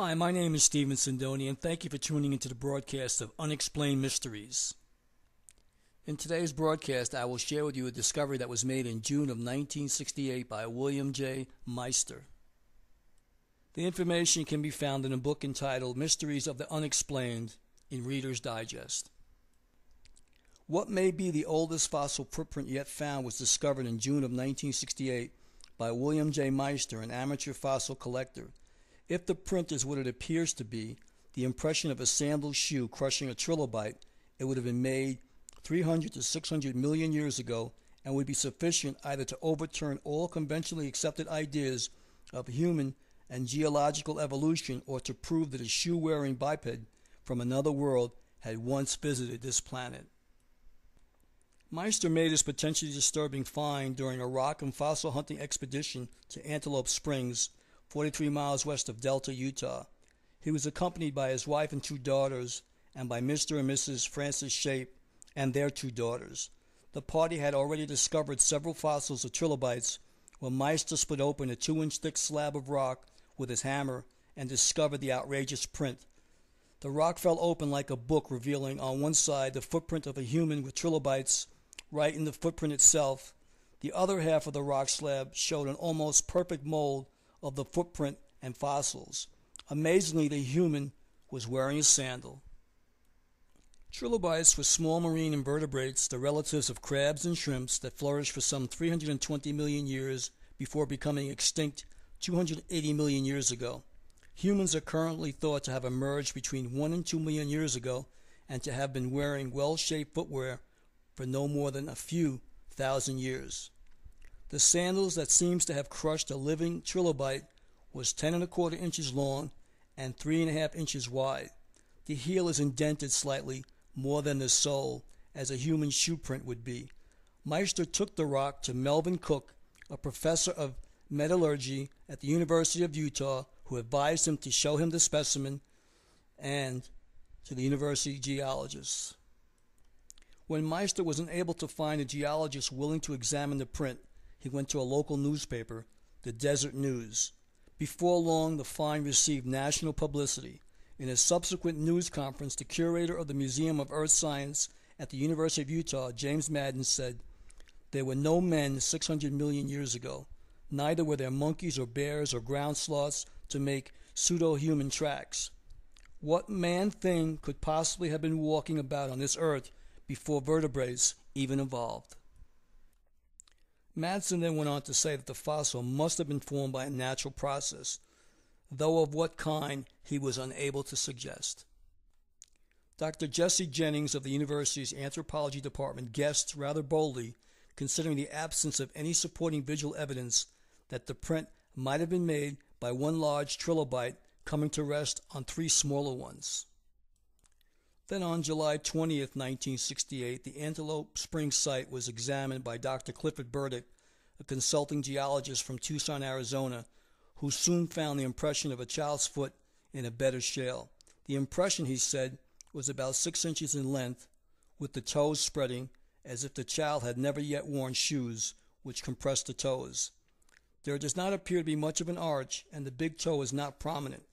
Hi, my name is Stephen Sindoni, and thank you for tuning into the broadcast of Unexplained Mysteries. In today's broadcast, I will share with you a discovery that was made in June of 1968 by William J. Meister. The information can be found in a book entitled Mysteries of the Unexplained in Reader's Digest. What may be the oldest fossil footprint yet found was discovered in June of 1968 by William J. Meister, an amateur fossil collector. If the print is what it appears to be, the impression of a sandal shoe crushing a trilobite, it would have been made 300 to 600 million years ago and would be sufficient either to overturn all conventionally accepted ideas of human and geological evolution or to prove that a shoe-wearing biped from another world had once visited this planet. Meister made his potentially disturbing find during a rock and fossil hunting expedition to Antelope Springs, 43 miles west of Delta, Utah. He was accompanied by his wife and two daughters, and by Mr. and Mrs. Francis Shape and their two daughters. The party had already discovered several fossils of trilobites when Meister split open a 2-inch thick slab of rock with his hammer and discovered the outrageous print. The rock fell open like a book, revealing on one side the footprint of a human with trilobites right in the footprint itself. The other half of the rock slab showed an almost perfect mold of the footprint and fossils. Amazingly, the human was wearing a sandal. Trilobites were small marine invertebrates, the relatives of crabs and shrimps, that flourished for some 320 million years before becoming extinct 280 million years ago. Humans are currently thought to have emerged between 1 and 2 million years ago and to have been wearing well-shaped footwear for no more than a few thousand years. The sandals that seems to have crushed a living trilobite was 10¼ inches long and 3½ inches wide. The heel is indented slightly more than the sole, as a human shoe print would be. Meister took the rock to Melvin Cook, a professor of metallurgy at the University of Utah, who advised him to show him the specimen, and to the university geologists. When Meister was unable to find a geologist willing to examine the print, he went to a local newspaper, the Desert News. Before long, the find received national publicity. In a subsequent news conference, the curator of the Museum of Earth Science at the University of Utah, James Madden, said, "There were no men 600 million years ago. Neither were there monkeys or bears or ground sloths to make pseudo-human tracks. What man-thing could possibly have been walking about on this earth before vertebrates even evolved?" Madsen then went on to say that the fossil must have been formed by a natural process, though of what kind he was unable to suggest. Dr. Jesse Jennings of the university's anthropology department guessed rather boldly, considering the absence of any supporting visual evidence, that the print might have been made by one large trilobite coming to rest on 3 smaller ones. Then on July 20th, 1968, the Antelope Springs site was examined by Dr. Clifford Burdick, a consulting geologist from Tucson, Arizona, who soon found the impression of a child's foot in a bed of shale. The impression, he said, was about 6 inches in length, with the toes spreading as if the child had never yet worn shoes, which compressed the toes. There does not appear to be much of an arch, and the big toe is not prominent.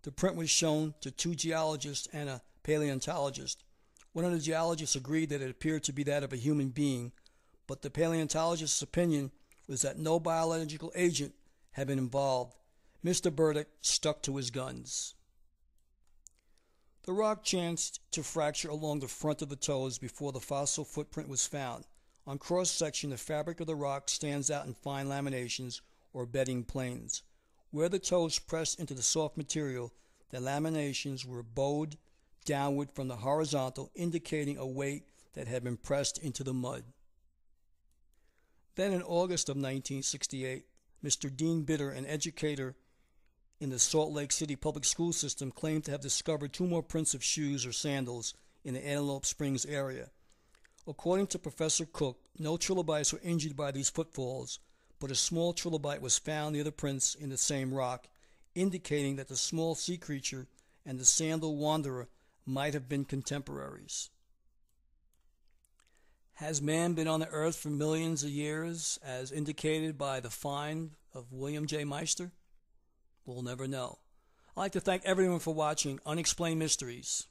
The print was shown to 2 geologists and a paleontologist. One of the geologists agreed that it appeared to be that of a human being, but the paleontologist's opinion was that no biological agent had been involved. Mr. Burdick stuck to his guns. The rock chanced to fracture along the front of the toes before the fossil footprint was found. On cross-section, the fabric of the rock stands out in fine laminations or bedding planes. Where the toes pressed into the soft material, the laminations were bowed downward from the horizontal, indicating a weight that had been pressed into the mud. Then in August of 1968, Mr. Dean Bitter, an educator in the Salt Lake City public school system, claimed to have discovered 2 more prints of shoes or sandals in the Antelope Springs area. According to Professor Cook, no trilobites were injured by these footfalls, but a small trilobite was found near the prints in the same rock, indicating that the small sea creature and the sandal wanderer might have been contemporaries. Has man been on the earth for millions of years, as indicated by the find of William J. Meister? We'll never know. I'd like to thank everyone for watching Unexplained Mysteries.